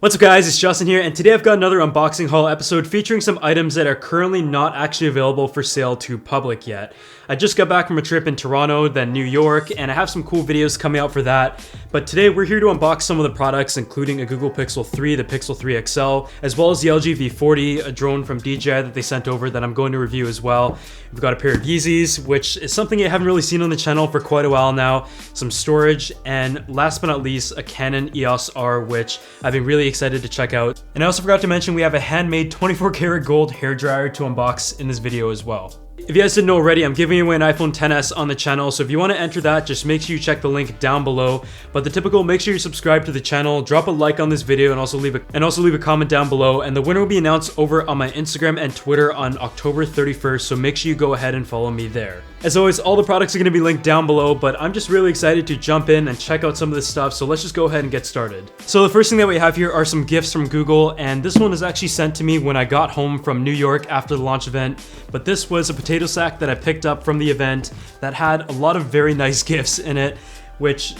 What's up guys, it's Justin here, and today I've got another unboxing haul episode featuring some items that are currently not actually available for sale to public yet. I just got back from a trip in Toronto, then New York, and I have some cool videos coming out for that. But today we're here to unbox some of the products, including a Google Pixel 3, the Pixel 3 XL, as well as the LG V40, a drone from DJI that they sent over that I'm going to review as well. We've got a pair of Yeezys, which is something I haven't really seen on the channel for quite a while now, some storage, and last but not least, a Canon EOS R, which I've been really excited to check out. And I also forgot to mention we have a handmade 24 karat gold hairdryer to unbox in this video as well. If you guys didn't know already, I'm giving away an iPhone XS on the channel, so if you want to enter that, just make sure you check the link down below. But the typical, make sure you subscribe to the channel, drop a like on this video, and also leave a comment down below. And the winner will be announced over on my Instagram and Twitter on October 31st, so make sure you go ahead and follow me there. As always, all the products are going to be linked down below, but I'm just really excited to jump in and check out some of this stuff, so let's just go ahead and get started. So the first thing that we have here are some gifts from Google, and this one was actually sent to me when I got home from New York after the launch event, but this was a potato sack that I picked up from the event that had a lot of very nice gifts in it, which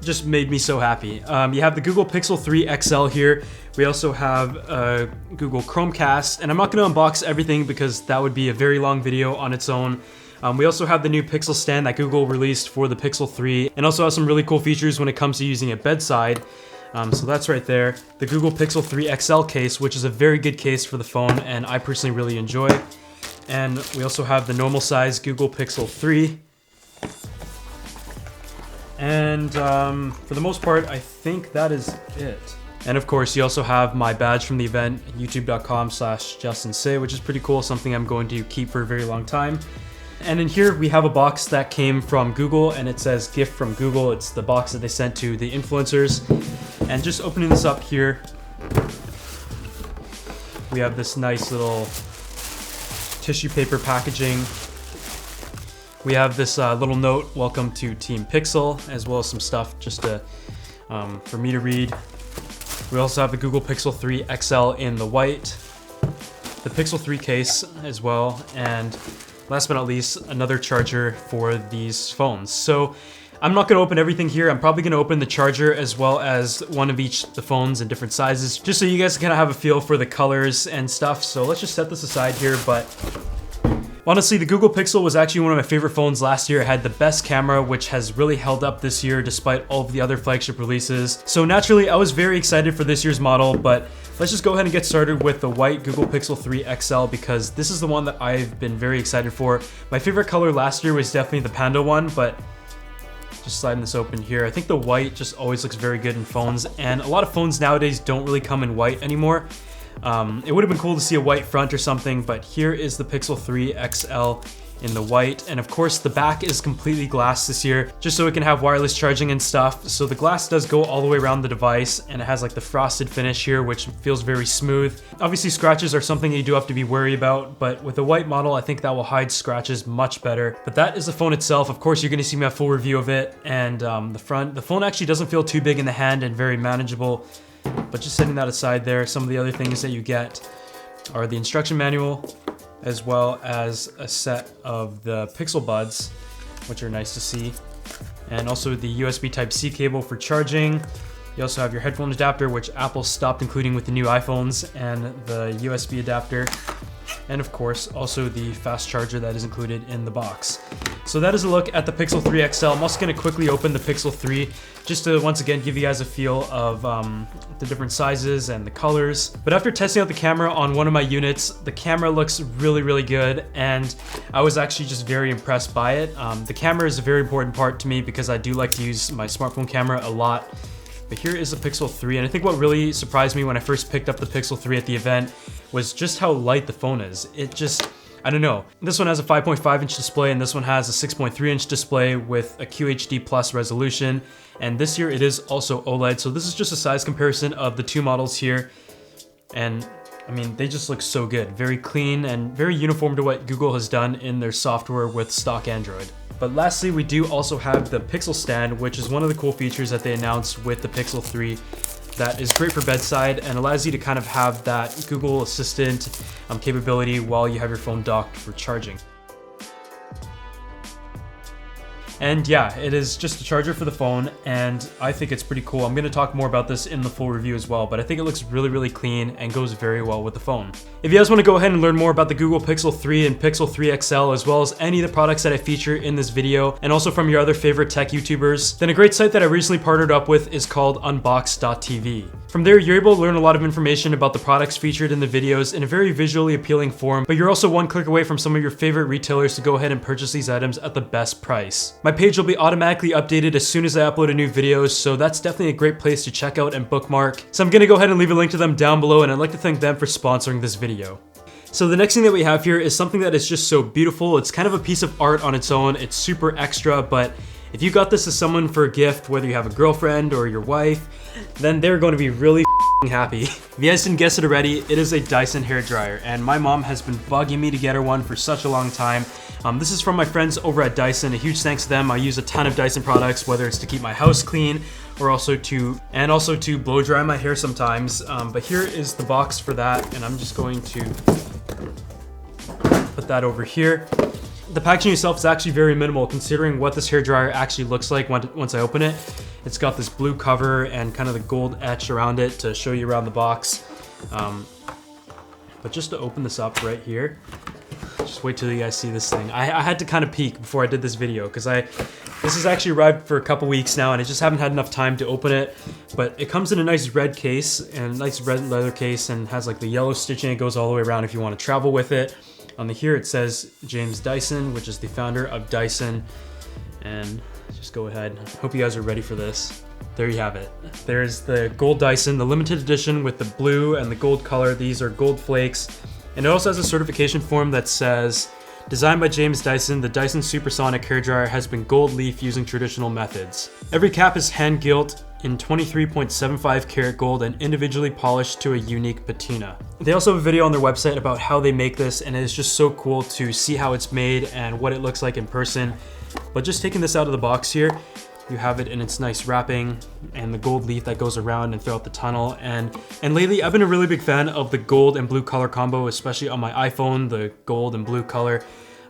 just made me so happy. You have the Google Pixel 3 XL here. We also have a Google Chromecast, and I'm not going to unbox everything because that would be a very long video on its own. We also have the new Pixel stand that Google released for the Pixel 3, and also has some really cool features when it comes to using it bedside. So that's right there. The Google Pixel 3 XL case, which is a very good case for the phone, and I personally really enjoy. And we also have the normal size Google Pixel 3. And for the most part, I think that is it. And of course, you also have my badge from the event, youtube.com/JustinSay, which is pretty cool, something I'm going to keep for a very long time. And in here, we have a box that came from Google, and it says gift from Google. It's the box that they sent to the influencers. And just opening this up here, we have this nice little tissue paper packaging. We have this little note, welcome to Team Pixel, as well as some stuff just to, for me to read. We also have the Google Pixel 3 XL in the white, the Pixel 3 case as well, and last but not least, another charger for these phones. So I'm not going to open everything here. I'm probably going to open the charger as well as one of each the phones in different sizes, just so you guys can kind of have a feel for the colors and stuff. So let's just set this aside here. But honestly, the Google Pixel was actually one of my favorite phones last year. It had the best camera, which has really held up this year despite all of the other flagship releases. So naturally, I was very excited for this year's model, but let's just go ahead and get started with the white Google Pixel 3 XL because this is the one that I've been very excited for. My favorite color last year was definitely the Panda one, but just sliding this open here, I think the white just always looks very good in phones, and a lot of phones nowadays don't really come in white anymore. It would have been cool to see a white front or something, but here is the Pixel 3 XL in the white, and of course the back is completely glass this year, just so it can have wireless charging and stuff. So the glass does go all the way around the device, and it has like the frosted finish here, which feels very smooth. Obviously scratches are something you do have to be wary about, but with a white model I think that will hide scratches much better. But that is the phone itself. Of course you're going to see my full review of it, and the phone actually doesn't feel too big in the hand and very manageable. But just setting that aside there, some of the other things that you get are the instruction manual, as well as a set of the Pixel Buds, which are nice to see, and also the USB Type-C cable for charging. You also have your headphone adapter, which Apple stopped including with the new iPhones, and the USB adapter, and of course also the fast charger that is included in the box. So that is a look at the Pixel 3 XL. I'm also going to quickly open the Pixel 3 just to once again give you guys a feel of the different sizes and the colors. But after testing out the camera on one of my units, the camera looks really good, and I was actually just very impressed by it. The camera is a very important part to me because I do like to use my smartphone camera a lot. But here is the Pixel 3, and I think what really surprised me when I first picked up the Pixel 3 at the event was just how light the phone is. It just, I don't know. This one has a 5.5-inch display, and this one has a 6.3-inch display with a QHD Plus resolution. And this year it is also OLED, so this is just a size comparison of the two models here. And I mean, they just look so good. Very clean and very uniform to what Google has done in their software with stock Android. But lastly, we do also have the Pixel stand, which is one of the cool features that they announced with the Pixel 3 that is great for bedside and allows you to kind of have that Google Assistant capability while you have your phone docked for charging. And yeah, it is just a charger for the phone, and I think it's pretty cool. I'm gonna talk more about this in the full review as well, but I think it looks really, really clean and goes very well with the phone. If you guys wanna go ahead and learn more about the Google Pixel 3 and Pixel 3 XL, as well as any of the products that I feature in this video, and also from your other favorite tech YouTubers, then a great site that I recently partnered up with is called unbox.tv. From there, you're able to learn a lot of information about the products featured in the videos in a very visually appealing form, but you're also one click away from some of your favorite retailers to go ahead and purchase these items at the best price. My page will be automatically updated as soon as I upload a new video, so that's definitely a great place to check out and bookmark. So I'm gonna go ahead and leave a link to them down below, and I'd like to thank them for sponsoring this video. So the next thing that we have here is something that is just so beautiful. It's kind of a piece of art on its own. It's super extra, but if you got this as someone for a gift, whether you have a girlfriend or your wife, then they're going to be really happy. If you guys didn't guess it already, it is a Dyson hairdryer, and my mom has been bugging me to get her one for such a long time. This is from my friends over at Dyson. A huge thanks to them. I use a ton of Dyson products, whether it's to keep my house clean or also to blow dry my hair sometimes. But here is the box for that, and I'm just going to put that over here. The packaging itself is actually very minimal considering what this hairdryer actually looks like once I open it. It's got this blue cover and kind of the gold etch around it to show you around the box. But just to open this up right here, just wait till you guys see this thing. I had to kind of peek before I did this video because this has actually arrived for a couple weeks now and I just haven't had enough time to open it. But it comes in a nice red case and a nice red leather case and has like the yellow stitching. It goes all the way around if you want to travel with it. On the here it says James Dyson, which is the founder of Dyson. And just go ahead. Hope you guys are ready for this. There you have it. There's the gold Dyson, the limited edition with the blue and the gold color. These are gold flakes. And it also has a certification form that says, designed by James Dyson, the Dyson Supersonic hairdryer has been gold leaf using traditional methods. Every cap is hand gilt in 23.75 karat gold and individually polished to a unique patina. They also have a video on their website about how they make this, and it's just so cool to see how it's made and what it looks like in person. But just taking this out of the box here, you have it in its nice wrapping and the gold leaf that goes around and throughout the tunnel. And lately, I've been a really big fan of the gold and blue color combo, especially on my iPhone, the gold and blue color.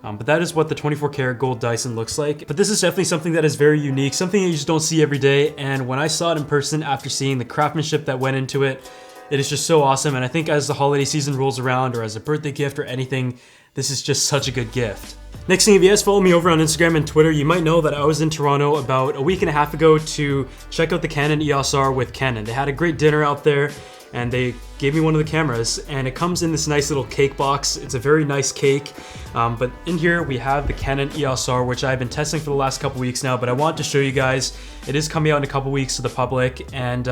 But that is what the 24 karat gold Dyson looks like. But this is definitely something that is very unique, something you just don't see every day. And when I saw it in person after seeing the craftsmanship that went into it, it is just so awesome. And I think as the holiday season rolls around or as a birthday gift or anything, this is just such a good gift. Next thing, if you guys follow me over on Instagram and Twitter, you might know that I was in Toronto about a week and a half ago to check out the Canon EOS R with Canon. They had a great dinner out there and they gave me one of the cameras, and it comes in this nice little cake box. It's a very nice cake, but in here we have the Canon EOS R, which I've been testing for the last couple weeks now, but I want to show you guys. It is coming out in a couple weeks to the public, and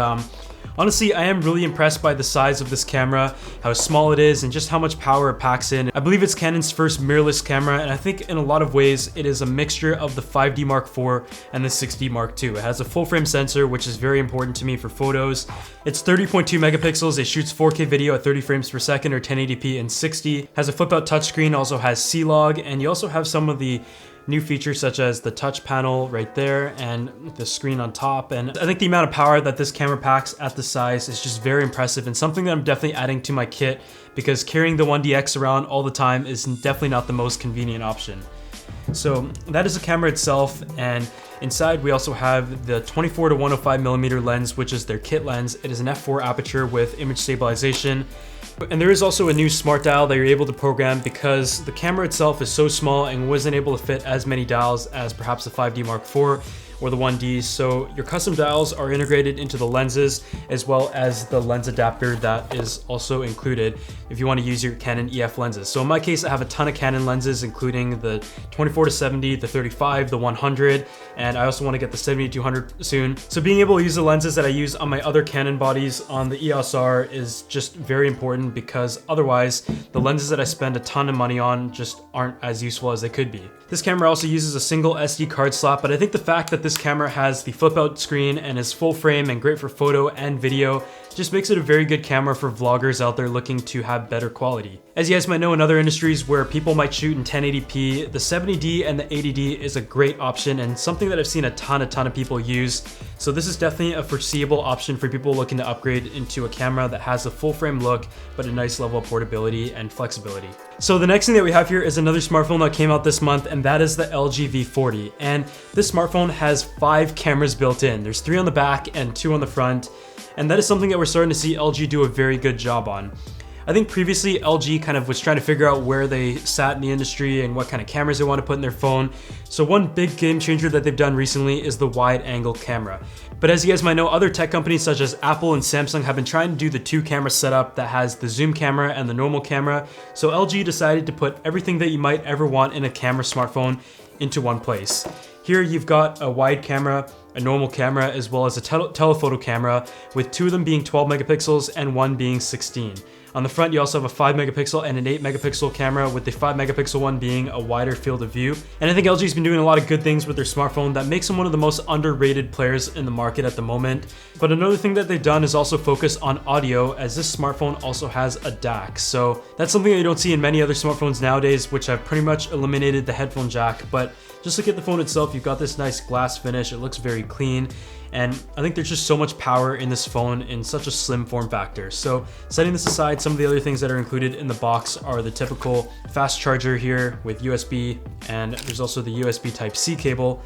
honestly, I am really impressed by the size of this camera, how small it is, and just how much power it packs in. I believe it's Canon's first mirrorless camera, and I think in a lot of ways, it is a mixture of the 5D Mark IV and the 6D Mark II. It has a full frame sensor, which is very important to me for photos. It's 30.2 megapixels. It shoots 4K video at 30 frames per second or 1080p in 60. Has a flip out touchscreen, also has C-Log, and you also have some of the new features such as the touch panel right there and the screen on top. And I think the amount of power that this camera packs at the size is just very impressive and something that I'm definitely adding to my kit, because carrying the 1DX around all the time is definitely not the most convenient option. So that is the camera itself, and inside we also have the 24 to 105 millimeter lens, which is their kit lens. It is an f4 aperture with image stabilization. And there is also a new smart dial that you're able to program because the camera itself is so small and wasn't able to fit as many dials as perhaps the 5D Mark IV or the 1Ds. So your custom dials are integrated into the lenses, as well as the lens adapter that is also included if you want to use your Canon EF lenses. So in my case, I have a ton of Canon lenses, including the 24 to 70, the 35, the 100, and I also want to get the 70-200 soon. So being able to use the lenses that I use on my other Canon bodies on the EOS R is just very important, because otherwise the lenses that I spend a ton of money on just aren't as useful as they could be. This camera also uses a single SD card slot, but I think the fact that this camera has the flip out screen and is full frame and great for photo and video just makes it a very good camera for vloggers out there looking to have better quality. As you guys might know, in other industries where people might shoot in 1080p, the 70D and the 80D is a great option and something that I've seen a ton of people use. So this is definitely a foreseeable option for people looking to upgrade into a camera that has a full frame look, but a nice level of portability and flexibility. So the next thing that we have here is another smartphone that came out this month, and that is the LG V40. And this smartphone has 5 cameras built in. There's 3 on the back and 2 on the front. And that is something that we're starting to see LG do a very good job on. I think previously LG kind of was trying to figure out where they sat in the industry and what kind of cameras they want to put in their phone. So one big game changer that they've done recently is the wide angle camera. But as you guys might know, other tech companies such as Apple and Samsung have been trying to do the 2 camera setup that has the zoom camera and the normal camera. So LG decided to put everything that you might ever want in a camera smartphone into one place. Here you've got a wide camera, a normal camera, as well as a telephoto camera, with 2 of them being 12 megapixels and 1 being 16. On the front, you also have a 5 megapixel and an 8 megapixel camera, with the 5 megapixel one being a wider field of view. And I think LG's been doing a lot of good things with their smartphone that makes them one of the most underrated players in the market at the moment. But another thing that they've done is also focus on audio, as this smartphone also has a DAC. So that's something that you don't see in many other smartphones nowadays, which have pretty much eliminated the headphone jack. But just look at the phone itself, you've got this nice glass finish, it looks very clean. And I think there's just so much power in this phone in such a slim form factor. So setting this aside, some of the other things that are included in the box are the typical fast charger here with USB, and there's also the USB Type-C cable,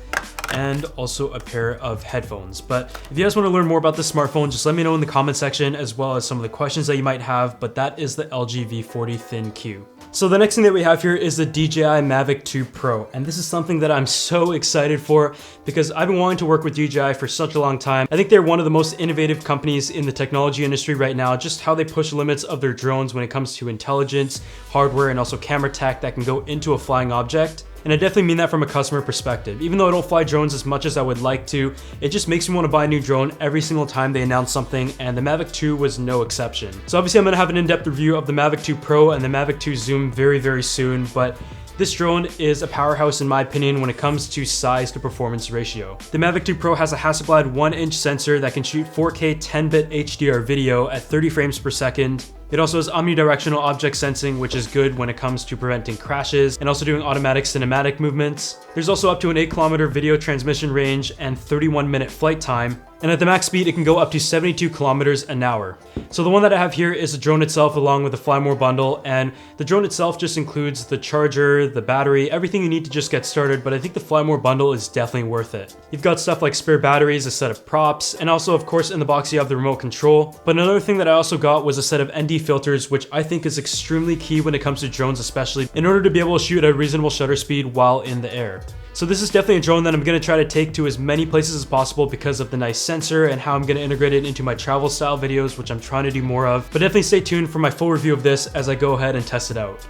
and also a pair of headphones. But if you guys want to learn more about this smartphone, just let me know in the comment section, as well as some of the questions that you might have. But that is the LG V40 ThinQ. So the next thing that we have here is the DJI Mavic 2 Pro, and this is something that I'm so excited for because I've been wanting to work with DJI for such a long time. I think they're one of the most innovative companies in the technology industry right now, just how they push limits of their drones when it comes to intelligence, hardware, and also camera tech that can go into a flying object. And I definitely mean that from a customer perspective. Even though I don't fly drones as much as I would like to, it just makes me want to buy a new drone every single time they announce something, and the Mavic 2 was no exception. So obviously I'm going to have an in-depth review of the Mavic 2 Pro and the Mavic 2 Zoom very, very soon, but this drone is a powerhouse in my opinion when it comes to size to performance ratio. The Mavic 2 Pro has a Hasselblad 1-inch sensor that can shoot 4K 10-bit HDR video at 30 frames per second. It also has omnidirectional object sensing, which is good when it comes to preventing crashes and also doing automatic cinematic movements. There's also up to an 8-kilometer video transmission range and 31-minute flight time. And at the max speed, it can go up to 72 kilometers an hour. So the one that I have here is the drone itself along with the Fly More bundle, and the drone itself just includes the charger, the battery, everything you need to just get started, but I think the Fly More bundle is definitely worth it. You've got stuff like spare batteries, a set of props, and also of course in the box you have the remote control. But another thing that I also got was a set of ND filters, which I think is extremely key when it comes to drones, especially in order to be able to shoot at a reasonable shutter speed while in the air. So this is definitely a drone that I'm going to try to take to as many places as possible because of the nice sensor and how I'm going to integrate it into my travel style videos, which I'm trying to do more of. But definitely stay tuned for my full review of this as I go ahead and test it out.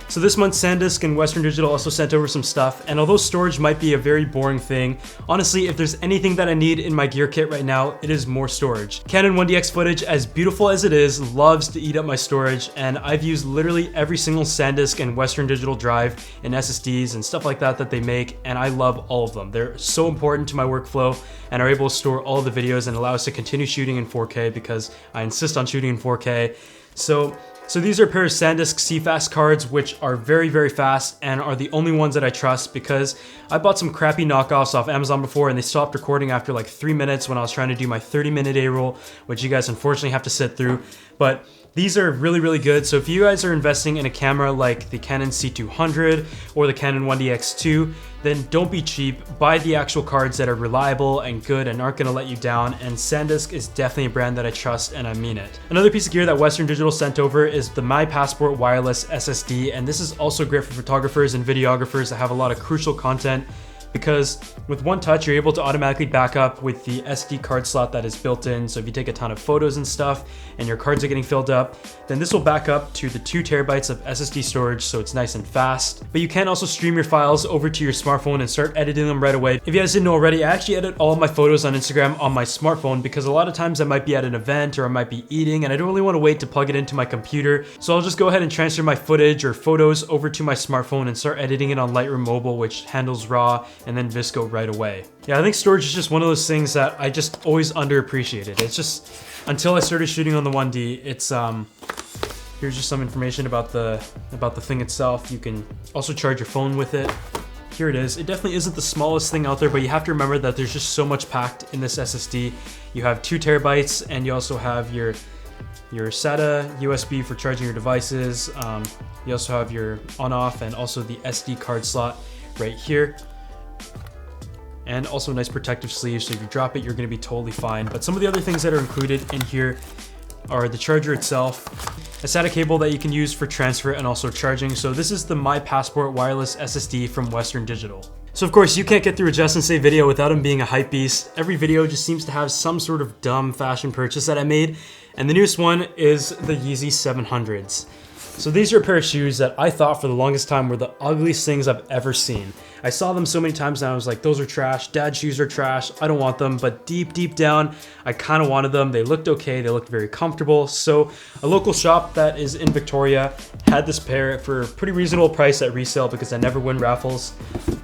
So this month, SanDisk and Western Digital also sent over some stuff, and although storage might be a very boring thing, honestly, if there's anything that I need in my gear kit right now, it is more storage. Canon 1DX footage, as beautiful as it is, loves to eat up my storage, and I've used literally every single SanDisk and Western Digital drive and SSDs and stuff like that that they make, and I love all of them. They're so important to my workflow and are able to store all the videos and allow us to continue shooting in 4K because I insist on shooting in 4K. So these are a pair of SanDisk CFast cards, which are very, very fast and are the only ones that I trust because I bought some crappy knockoffs off Amazon before and they stopped recording after like 3 minutes when I was trying to do my 30-minute A-roll, which you guys unfortunately have to sit through. But these are really, really good. So if you guys are investing in a camera like the Canon C200 or the Canon 1DX2, then don't be cheap. Buy the actual cards that are reliable and good and aren't gonna let you down. And SanDisk is definitely a brand that I trust, and I mean it. Another piece of gear that Western Digital sent over is the My Passport wireless SSD. And this is also great for photographers and videographers that have a lot of crucial content, because with one touch, you're able to automatically back up with the SD card slot that is built in. So if you take a ton of photos and stuff and your cards are getting filled up, then this will back up to the 2 terabytes of SSD storage, so it's nice and fast. But you can also stream your files over to your smartphone and start editing them right away. If you guys didn't know already, I actually edit all of my photos on Instagram on my smartphone because a lot of times I might be at an event or I might be eating and I don't really want to wait to plug it into my computer. So I'll just go ahead and transfer my footage or photos over to my smartphone and start editing it on Lightroom Mobile, which handles RAW and then VSCO right away. Yeah, I think storage is just one of those things that I just always underappreciated. It's just, until I started shooting on the 1D, it's here's just some information about the thing itself. You can also charge your phone with it. here it is. It definitely isn't the smallest thing out there, but you have to remember that there's just so much packed in this SSD. You have 2 terabytes, and you also have your SATA USB for charging your devices. You also have your on-off and also the SD card slot right here. And also a nice protective sleeve, so if you drop it, you're gonna be totally fine. But some of the other things that are included in here are the charger itself, a SATA cable that you can use for transfer and also charging. So this is the My Passport wireless SSD from Western Digital. So of course, you can't get through a Just and Say video without him being a hype beast. Every video just seems to have some sort of dumb fashion purchase that I made. And the newest one is the Yeezy 700s. So these are a pair of shoes that I thought for the longest time were the ugliest things I've ever seen. I saw them so many times and I was like, those are trash, dad shoes are trash, I don't want them. But deep down, I kind of wanted them. They looked okay, they looked very comfortable. So a local shop that is in Victoria had this pair for a pretty reasonable price at resale because I never win raffles.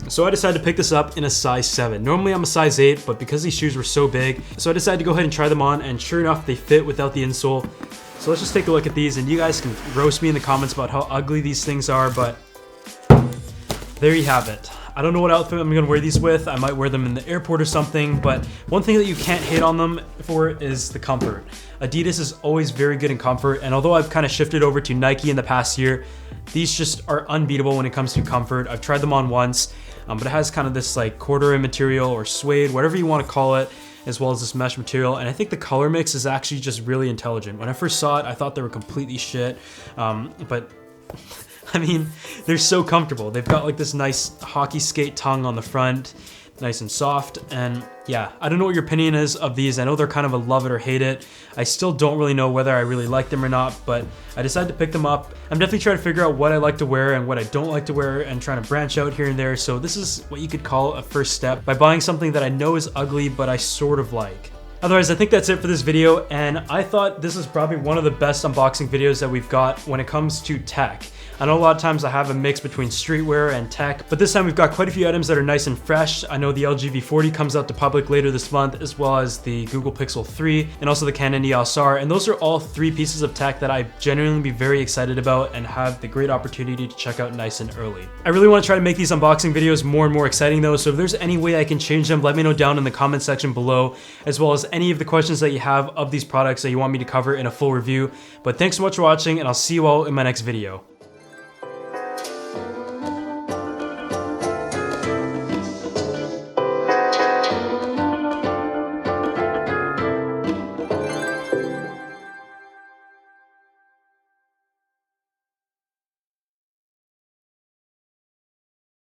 So I decided to pick this up in a size 7. Normally I'm a size 8, but because these shoes were so big, so I decided to go ahead and try them on, and sure enough, they fit without the insole. So let's just take a look at these, and you guys can roast me in the comments about how ugly these things are, but there you have it. I don't know what outfit I'm gonna wear these with. I might wear them in the airport or something, but one thing that you can't hate on them for is the comfort. Adidas is always very good in comfort, and although I've kind of shifted over to Nike in the past year, these just are unbeatable when it comes to comfort. I've tried them on once, but it has kind of this like corduroy material or suede, whatever you want to call it, as well as this mesh material, and I think the color mix is actually just really intelligent. When I first saw it, I thought they were completely shit, but I mean, they're so comfortable. They've got like this nice hockey skate tongue on the front, nice and soft, and yeah, I don't know what your opinion is of these. I know they're kind of a love it or hate it. I still don't really know whether I really like them or not, but I decided to pick them up. I'm definitely trying to figure out what I like to wear and what I don't like to wear, and trying to branch out here and there. So this is what you could call a first step by buying something that I know is ugly, but I sort of like. Otherwise, I think that's it for this video, and I thought this is probably one of the best unboxing videos that we've got when it comes to tech. I know a lot of times I have a mix between streetwear and tech, but this time we've got quite a few items that are nice and fresh. I know the LG V40 comes out to public later this month, as well as the Google Pixel 3, and also the Canon EOS R, and those are all 3 pieces of tech that I genuinely be very excited about and have the great opportunity to check out nice and early. I really want to try to make these unboxing videos more and more exciting though, so if there's any way I can change them, let me know down in the comment section below, as well as any of the questions that you have of these products that you want me to cover in a full review. But thanks so much for watching, and I'll see you all in my next video.